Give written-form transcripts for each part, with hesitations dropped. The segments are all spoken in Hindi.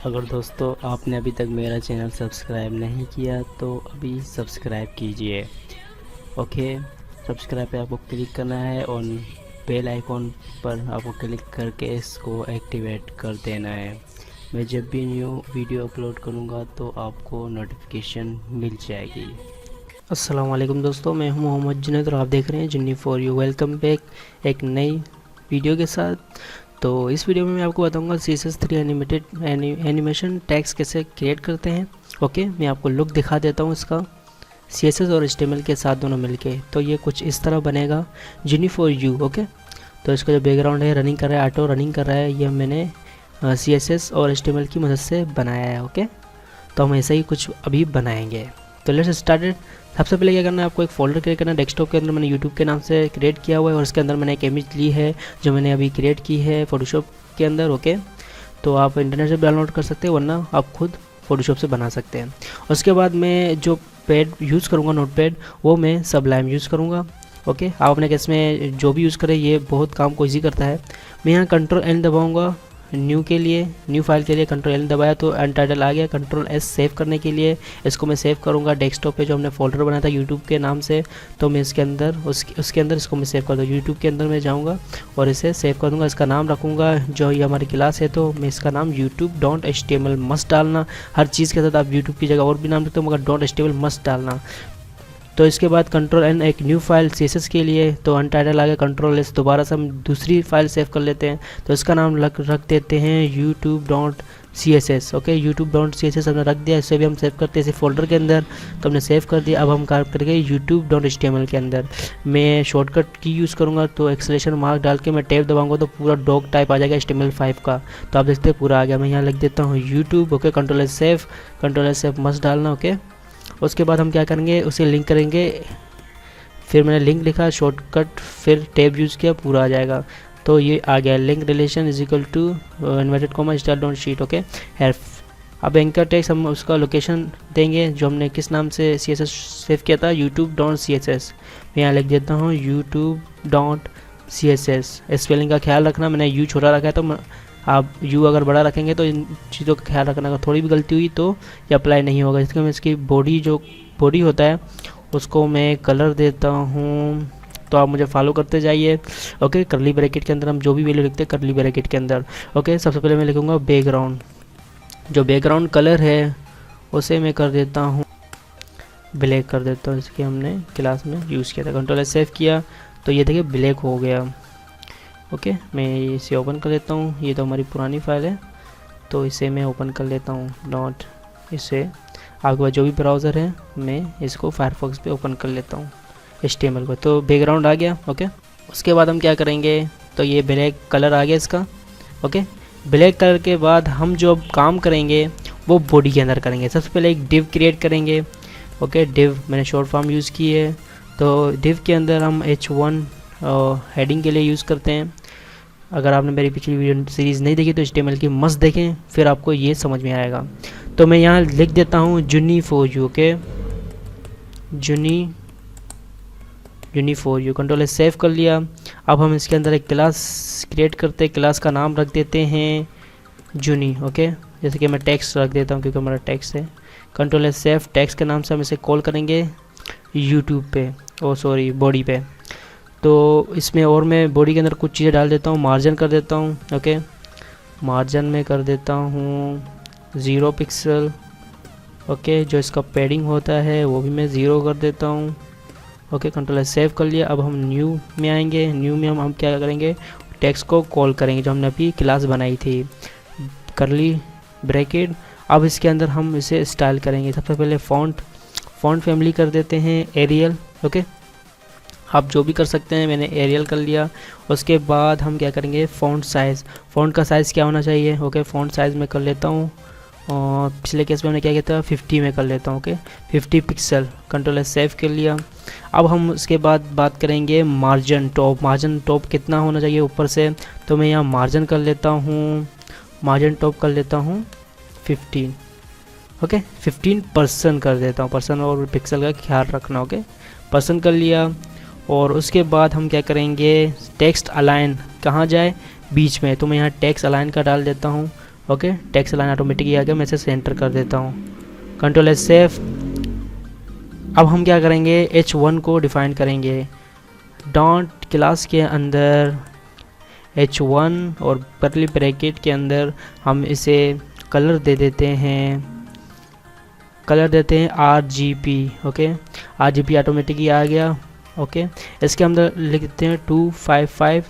अगर दोस्तों आपने अभी तक मेरा चैनल सब्सक्राइब नहीं किया तो अभी सब्सक्राइब कीजिए। ओके, सब्सक्राइब पे आपको क्लिक करना है और बेल आइकॉन पर आपको क्लिक करके इसको एक्टिवेट कर देना है। मैं जब भी न्यू वीडियो अपलोड करूँगा तो आपको नोटिफिकेशन मिल जाएगी। अस्सलाम वालेकुम दोस्तों, मैं हूं मोहम्मद जुनैद और आप देख रहे हैं जुन्नी फॉर यू। वेलकम बैक एक नई वीडियो के साथ। तो इस वीडियो में मैं आपको बताऊंगा CSS3 एनिमेशन टैग्स कैसे क्रिएट करते हैं। ओके, मैं आपको लुक दिखा देता हूं इसका CSS और HTML के साथ दोनों मिलके। तो ये कुछ इस तरह बनेगा जुन्नी फॉर यू। ओके, तो इसका जो बैकग्राउंड है रनिंग कर रहा है, ऑटो रनिंग कर रहा है, ये मैंने CSS और HTML की मदद से बनाया है। ओके, तो हम ऐसा ही कुछ अभी बनाएंगे। तो लेट्स स्टार्टेड। सबसे पहले क्या करना है, आपको एक फोल्डर क्रिएट करना है। डेस्कटॉप के अंदर मैंने यूट्यूब के नाम से क्रिएट किया हुआ है और उसके अंदर मैंने एक इमेज ली है जो मैंने अभी क्रिएट की है फोटोशॉप के अंदर। ओके, तो आप इंटरनेट से डाउनलोड कर सकते हैं वरना आप खुद फोटोशॉप से बना सकते हैं। उसके बाद मैं जो पैड यूज़ करूँगा, नोटपैड, वो मैं सबलाइम यूज़ करूँगा। ओके, आप अपने केस में जो भी यूज़ करें, ये बहुत काम को ईजी करता है। मैं यहाँ Ctrl+N दबाऊँगा न्यू के लिए, न्यू फाइल के लिए Ctrl+N दबाया तो अनटाइटल आ गया। Ctrl+S सेव करने के लिए इसको मैं सेव करूँगा डेस्कटॉप पे जो हमने फोल्डर बनाया था यूट्यूब के नाम से। तो मैं इसके अंदर उसके अंदर इसको मैं सेव कर दूँगा। यूट्यूब के अंदर मैं जाऊँगा और इसे सेव कर दूँगा। इसका नाम रखूँगा, जो ये हमारी क्लास है तो मैं इसका नाम youtube.html मस्ट डालना। हर चीज़ के साथ आप यूट्यूब की जगह और भी नाम रखते हो मगर .html मस्ट डालना। तो इसके बाद Ctrl+N एक न्यू फाइल CSS के लिए, तो अनटाइटल आ गया। Ctrl+S दोबारा से हम दूसरी फाइल सेव कर लेते हैं। तो इसका नाम रख देते हैं youtube.css। ओके, youtube.css हमने रख दिया। इससे भी हम सेव करते हैं इसी फोल्डर के अंदर, तो हमने सेव कर दिया। अब हम काम करेंगे youtube.html के अंदर। मैं शॉर्टकट की यूज़ करूँगा तो एक्सलेशन मार्क डाल के मैं टैब दबाऊँगा तो पूरा डॉग टाइप आ जाएगा HTML5 का। तो आप देखते हैं पूरा आ गया। मैं यहाँ लिख देता हूँ YouTube. Okay, Ctrl+S save must डालना। ओके, उसके बाद हम क्या करेंगे, उसे लिंक करेंगे। फिर मैंने लिंक लिखा, शॉर्टकट, फिर टैब यूज़ किया, पूरा आ जाएगा। तो ये आ गया link relation is equal to inverted comma star dot sheet. Okay, help. अब एंकर टेक्स्ट हम उसका लोकेशन देंगे जो हमने किस नाम से CSS सेव किया था, youtube.css। मैं यहाँ लिख देता हूँ youtube.css। स्पेलिंग का ख्याल रखना, मैंने यू छोटा रखा है तो आप यू अगर बड़ा रखेंगे तो इन चीज़ों का ख्याल रखना। अगर थोड़ी भी गलती हुई तो ये अप्लाई नहीं होगा। इसके मैं इसकी बॉडी होता है उसको मैं कलर देता हूँ। तो आप मुझे फॉलो करते जाइए। ओके, करली ब्रैकेट के अंदर हम जो भी वैल्यू लिखते हैं करली ब्रैकेट के अंदर। ओके, सबसे पहले मैं लिखूँगा बैकग्राउंड। जो बैकग्राउंड कलर है उसे मैं कर देता हूँ ब्लैक कर देता हूँ। इसके हमने क्लास में यूज़ किया था। Ctrl+S सेव किया तो ये देखिए ब्लैक हो गया। ओके, मैं इसे ओपन कर लेता हूँ। ये तो हमारी पुरानी फाइल है तो इसे मैं ओपन कर लेता हूँ। नॉट इसे आगे बाद जो भी ब्राउज़र है मैं इसको फायरफॉक्स पे ओपन कर लेता हूँ HTML को। तो बैकग्राउंड आ गया। ओके, उसके बाद हम क्या करेंगे, तो ये ब्लैक कलर आ गया इसका। ओके, ब्लैक कलर के बाद हम जो काम करेंगे वो बॉडी के अंदर करेंगे। सबसे पहले एक डिव क्रिएट करेंगे। ओके, डिव मैंने शॉर्ट फॉर्म यूज़ की है। तो डिव के अंदर हम H1 हेडिंग के लिए यूज़ करते हैं। अगर आपने मेरी पिछली वीडियो सीरीज़ नहीं देखी तो HTML की मस्त देखें, फिर आपको ये समझ में आएगा। तो मैं यहाँ लिख देता हूँ जुन्नी फॉर यू। ओके, जुन्नी फॉर यू। Ctrl+S सेव कर लिया। अब हम इसके अंदर एक क्लास क्रिएट करते हैं। क्लास का नाम रख देते हैं जुनी। ओके, जैसे कि मैं टेक्स्ट रख देता हूँ क्योंकि हमारा टेक्स्ट है। Ctrl+S सेव, टेक्स्ट के नाम से हम इसे कॉल करेंगे यूट्यूब पे, सॉरी बॉडी पे। तो इसमें और मैं बॉडी के अंदर कुछ चीज़ें डाल देता हूँ। मार्जिन कर देता हूँ। ओके, मार्जिन में कर देता हूँ 0 पिक्सल। ओके, जो इसका पैडिंग होता है वो भी मैं 0 कर देता हूँ। ओके, Ctrl+S सेव कर लिया। अब हम न्यू में आएंगे। न्यू में हम क्या करेंगे, टेक्स्ट को कॉल करेंगे जो हमने अभी क्लास बनाई थी, करली ब्रैकेट। अब इसके अंदर हम इसे स्टाइल करेंगे। सबसे पहले फ़ॉन्ट फैमिली कर देते हैं एरियल। ओके, आप जो भी कर सकते हैं, मैंने एरियल कर लिया। उसके बाद हम क्या करेंगे, फ़ॉन्ट साइज़। फ़ॉन्ट का साइज़ क्या होना चाहिए। ओके, फ़ॉन्ट साइज़ में कर लेता हूँ, और पिछले केस में हमने क्या किया था 50 में कर लेता हूँ। Okay, 50 pixel. Ctrl+S सेव कर लिया। अब हम उसके बाद बात करेंगे मार्जिन टॉप। मार्जिन टॉप कितना होना चाहिए ऊपर से, तो मैं यहाँ मार्जिन कर लेता हूँ, मार्जिन टॉप कर लेता हूँ 15। ओके, 15% कर देता हूँ। परसेंट और पिक्सल का ख्याल रखना। ओके, परसेंट कर लिया। और उसके बाद हम क्या करेंगे, टेक्स्ट अलाइन कहाँ जाए, बीच में। तो मैं यहाँ टेक्स्ट अलाइन का डाल देता हूँ ओके, टेक्स्ट लाइन ऑटोमेटिक आ गया, मैं इसे सेंटर कर देता हूँ, कंट्रोल एस सेव। अब हम क्या करेंगे, h1 को डिफाइन करेंगे, डॉट क्लास के अंदर h1 और कर्ली ब्रैकेट के अंदर हम इसे कलर दे देते हैं, कलर देते हैं RGB। ओके, RGB ऑटोमेटिक ही आ गया। ओके, इसके अंदर लिख देते हैं 255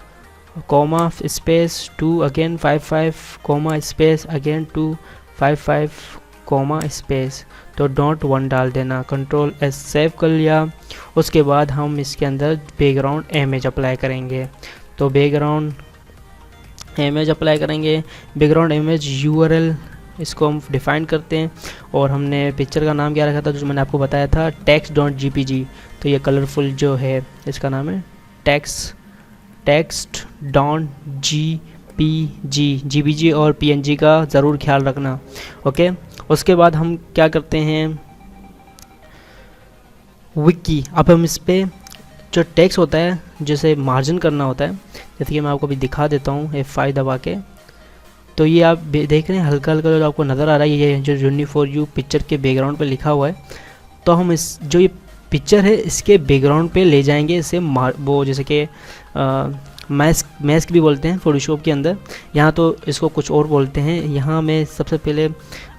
comma space 2 again 55 comma space again 255 comma space, तो डॉट 1 डाल देना, कंट्रोल एस सेव कर लिया। उसके बाद हम इसके अंदर बैकग्राउंड इमेज अप्लाई करेंगे, तो बैकग्राउंड इमेज अप्लाई करेंगे, बैकग्राउंड इमेज URL इसको हम डिफ़ाइन करते हैं, और हमने पिक्चर का नाम क्या रखा था जो मैंने आपको बताया था, text.jpg। तो ये कलरफुल जो है इसका नाम है text.jpg और PNG का ज़रूर ख्याल रखना। ओके, उसके बाद हम क्या करते हैं, विकी। अब हम इस पर जो टेक्स्ट होता है जैसे मार्जिन करना होता है, जैसे कि मैं आपको अभी दिखा देता हूँ F5 दबा के, तो ये आप देख रहे हैं हल्का हल्का जो आपको नज़र आ रहा है, ये जो यूनी फॉर यू पिक्चर के बैकग्राउंड पे लिखा हुआ है। तो हम इस जो ये पिक्चर है इसके बैकग्राउंड पे ले जाएंगे इसे, वो जैसे कि मैस्क भी बोलते हैं फोटोशॉप के अंदर, यहाँ तो इसको कुछ और बोलते हैं। यहाँ मैं सबसे पहले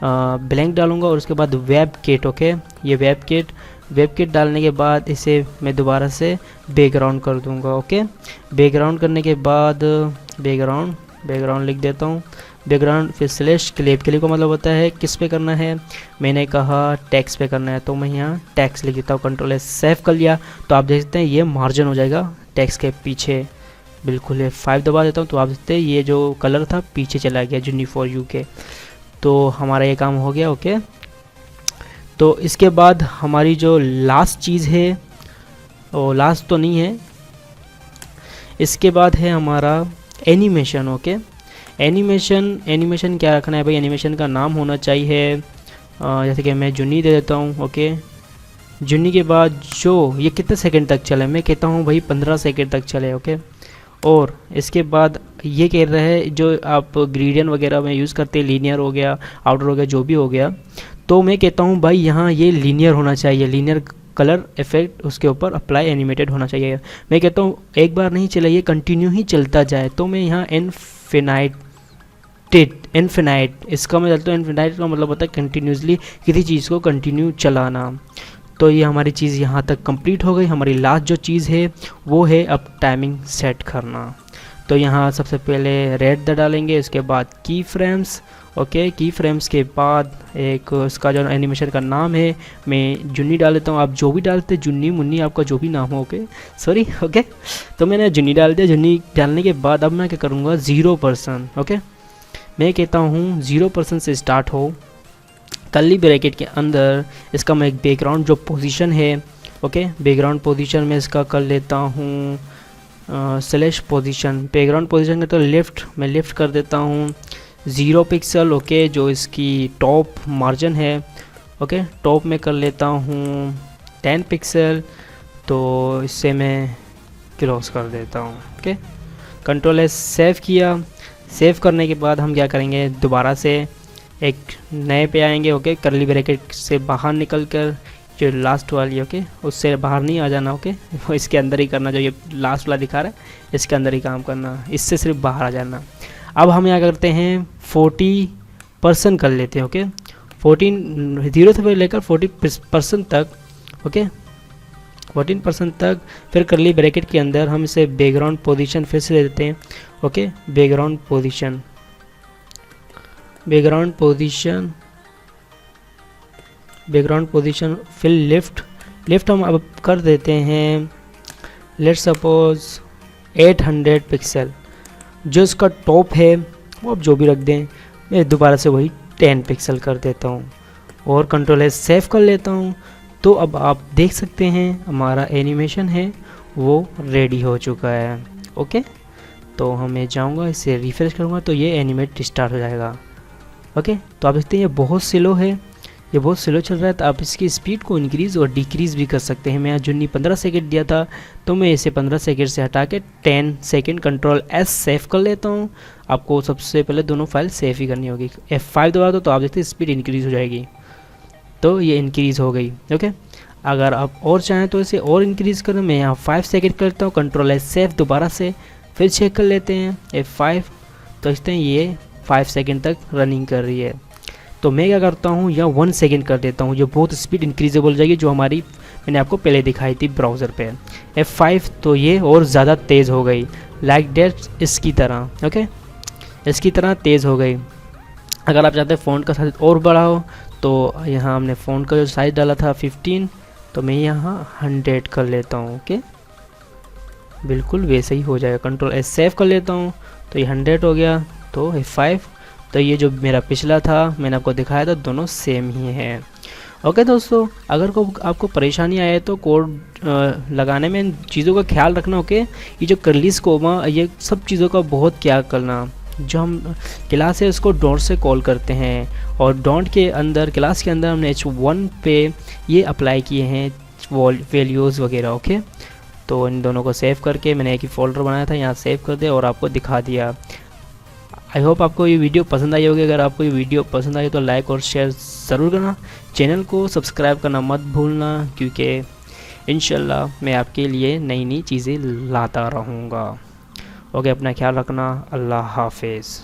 ब्लैंक डालूँगा और उसके बाद वेब किट। ओके, ये वेब किट डालने के बाद इसे मैं दोबारा से बैकग्राउंड कर दूँगा। ओके, बैकग्राउंड करने के बाद बैकग्राउंड लिख देता हूँ, बैकग्राउंड फिर स्लैश क्लिप का मतलब होता है किस पे करना है, मैंने कहा टेक्स्ट पे करना है, तो मैं यहाँ टेक्स्ट लिख देता हूँ, कंट्रोल एस सेव कर लिया। तो आप देख सकते हैं ये मार्जिन हो जाएगा टेक्स्ट के पीछे, बिल्कुल F5 दबा देता हूँ, तो आप देखते हैं ये जो कलर था पीछे चला गया यूनी फॉर यू के। तो हमारा ये काम हो गया। ओके, तो इसके बाद हमारी जो लास्ट चीज़ है, वो लास्ट तो नहीं है, इसके बाद है हमारा एनिमेशन। ओके, एनिमेशन क्या रखना है भाई, एनिमेशन का नाम होना चाहिए जैसे कि मैं जूनी दे देता हूँ। ओके, जूनी के बाद जो ये कितने सेकंड तक चले, मैं कहता हूँ भाई 15 सेकंड तक चले। ओके, और इसके बाद ये कह रहा है जो आप ग्रेडियंट वगैरह में यूज़ करते हैं, लीनियर हो गया, आउटर हो गया, जो भी हो गया, तो मैं कहता हूँ भाई यहाँ ये लीनियर होना चाहिए, लीनियर कलर इफेक्ट उसके ऊपर अप्लाई एनिमेटेड होना चाहिए। मैं कहता हूँ एक बार नहीं चला, ये कंटिन्यू ही चलता जाए, तो मैं यहाँ इनफिनाइट इसका मैं डालता हूँ। इनफिनाइट का मतलब होता है कंटिन्यूसली किसी चीज़ को कंटिन्यू चलाना। तो ये हमारी चीज़ यहाँ तक कंप्लीट हो गई। हमारी लास्ट जो चीज़ है वो है अब टाइमिंग सेट करना। तो यहाँ सबसे पहले रेड डालेंगे, इसके बाद की फ्रेम्स। ओके, की फ्रेम्स के बाद एक उसका जो एनिमेशन का नाम है मैं जुन्नी डाल देता हूँ। आप जो भी डालते जुन्नी मुन्नी आपका जो भी नाम हो। Okay, sorry. ओके, तो मैंने जुन्नी डाल दिया। जुन्नी डालने के बाद अब मैं क्या करूँगा, 0%। ओके, मैं कहता हूँ 0% से स्टार्ट हो, कर्ली ब्रैकेट के अंदर इसका मैं एक बैकग्राउंड जो पोजीशन है, ओके, बैकग्राउंड पोजीशन में इसका कर लेता हूँ स्लैश पोजीशन। बैकग्राउंड पोजीशन का तो मैं लेफ़्ट कर देता हूँ 0 पिक्सल। ओके, जो इसकी टॉप मार्जिन है, ओके, टॉप में कर लेता हूँ 10 पिक्सल। तो इससे मैं क्रॉस कर देता हूँ। ओके, कंट्रोल एस सेव किया। सेव करने के बाद हम क्या करेंगे, दोबारा से एक नए पे आएंगे। ओके, कर्ली ब्रैकेट से बाहर निकल कर जो लास्ट वाली, ओके, उससे बाहर नहीं आ जाना। ओके, वो इसके अंदर ही करना, जो ये लास्ट वाला दिखा रहा है इसके अंदर ही काम करना, इससे सिर्फ बाहर आ जाना। अब हम क्या करते हैं 40% कर लेते हैं। ओके, 0 से लेकर 40% तक। ओके, 14% तक। फिर कर्ली ब्रैकेट के अंदर हम इसे बैकग्राउंड पोजीशन फिर से दे देते हैं। ओके, बैकग्राउंड पोजीशन फिर लेफ्ट हम अब कर देते हैं, लेट्स सपोज 800 पिक्सल। जो इसका टॉप है वो आप जो भी रख दें, मैं दोबारा से वही 10 पिक्सल कर देता हूँ और कंट्रोल एस सेव कर लेता हूँ। तो अब आप देख सकते हैं हमारा एनिमेशन है वो रेडी हो चुका है। ओके, तो मैं जाऊँगा इसे रिफ्रेश करूँगा तो ये एनिमेट स्टार्ट हो जाएगा। ओके, तो आप देखते हैं ये बहुत स्लो है, ये बहुत स्लो चल रहा है, तो आप इसकी स्पीड को इंक्रीज़ और डिक्रीज़ भी कर सकते हैं। मैं यहाँ जुन्नी 15 सेकंड दिया था, तो मैं इसे 15 सेकंड से हटा के 10 सेकंड कंट्रोल एस सेव कर लेता हूँ। आपको सबसे पहले दोनों फाइल सेव ही करनी होगी। F5 दबा दो तो आप देखते हैं स्पीड इंक्रीज़ हो जाएगी, तो ये इंक्रीज़ हो गई। ओके, अगर आप और चाहें तो इसे और इंक्रीज़ करें। मैं यहाँ 5 सेकंड करता हूँ, कंट्रोल एस सेव दोबारा से फिर चेक कर लेते हैं F5, तो इस तरह ये 5 सेकंड तक रनिंग कर रही है। तो मैं क्या करता हूँ, या 1 सेकंड कर देता हूँ, जो बहुत स्पीड इंक्रीजेबल हो जाएगी, जो हमारी मैंने आपको पहले दिखाई थी ब्राउज़र पे। F5 तो ये और ज़्यादा तेज़ हो गई, लाइक डेट इसकी तरह। ओके, इसकी तरह तेज़ हो गई। अगर आप चाहते हैं फ़ॉन्ट का साइज और बड़ा हो, तो यहाँ हमने फ़ॉन्ट का जो साइज़ डाला था 15, तो मैं यहाँ 100 कर लेता हूँ। ओके, बिल्कुल वैसे ही हो जाएगा। कंट्रोल एस सेव कर लेता हूँ, तो ये 100 हो गया। तो F5, तो ये जो मेरा पिछला था मैंने आपको दिखाया था, दोनों सेम ही हैं। ओके दोस्तों, अगर आपको परेशानी आए तो कोड लगाने में इन चीज़ों का ख्याल रखना। ओके, ये जो कर्लीस कोमा, ये सब चीज़ों का बहुत क्या करना। जो हम क्लास है उसको डॉट से कॉल करते हैं, और डॉट के अंदर, क्लास के अंदर हमने H1 पे ये अप्लाई किए हैं वैल्यूज़ वगैरह। ओके, तो इन दोनों को सेव करके मैंने एक ही फ़ोल्डर बनाया था, यहाँ सेव कर दिया और आपको दिखा दिया। आई होप आपको ये वीडियो पसंद आई होगी। अगर आपको ये वीडियो पसंद आई तो लाइक और शेयर ज़रूर करना। चैनल को सब्सक्राइब करना मत भूलना, क्योंकि इंशाल्लाह मैं आपके लिए नई नई चीज़ें लाता रहूँगा। ओके, अपना ख्याल रखना। अल्लाह हाफिज़।